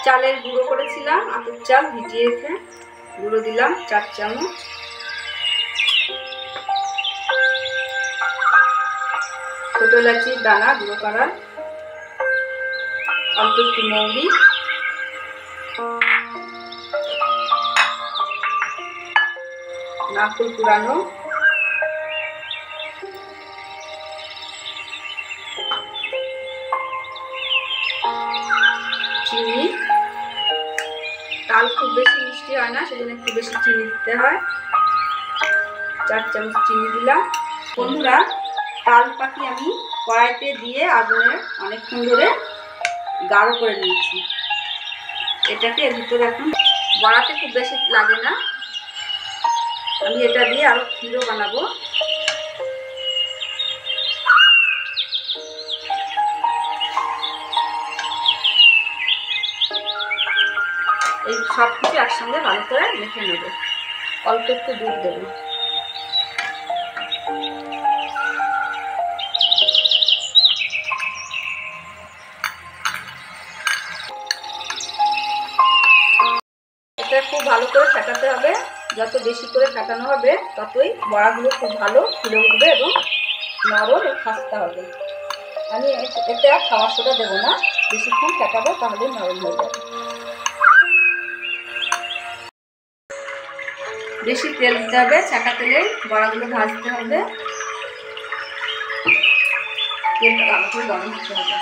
চালের গুঁড়ো করেছিলাম, আতপ চাল ভিজিয়ে রেখে গুঁড়ো দিলাম 4 চামচ। ছোট এলাচির দানা গুঁড়ো করা, অল্প একটু মৌরি, নারকেল কুড়ানো, চিনি। তাল খুব বেশি মিষ্টি হয় না, সেজন্য একটু বেশি চিনি দিতে হয়। 4 চামচ চিনি দিলাম। বন্ধুরা, তাল পাখি আমি কড়াইতে দিয়ে আগুনে অনেকক্ষণ ধরে গাঢ় করে নিয়েছি। এটাকে এর ভিতরে এখন বড়াতে খুব বেশি লাগে না, আমি এটা দিয়ে আরো ক্ষীরও বানাবো। এই সব কিছু একসঙ্গে ভালো করে মেখে নেব। অল্প একটু দুধ দেবো। এটা খুব ভালো করে ফেটাতে হবে। যত বেশি করে ফেটানো হবে ততই বড়াগুলো খুব ভালো ফুলে উঠবে এবং নরম ও খাস্তা হবে। আমি এতে আর খাওয়ার সোডা দেবো না, বেশিক্ষণ ফেটাবো তাহলে নরম হয়ে যাবে। বেশি তেল দিতে হবে, ছাঁকা তেলে বড়াগুলো ভাজতে হবে। তেলটা ভালো করে গরম হতে হবে।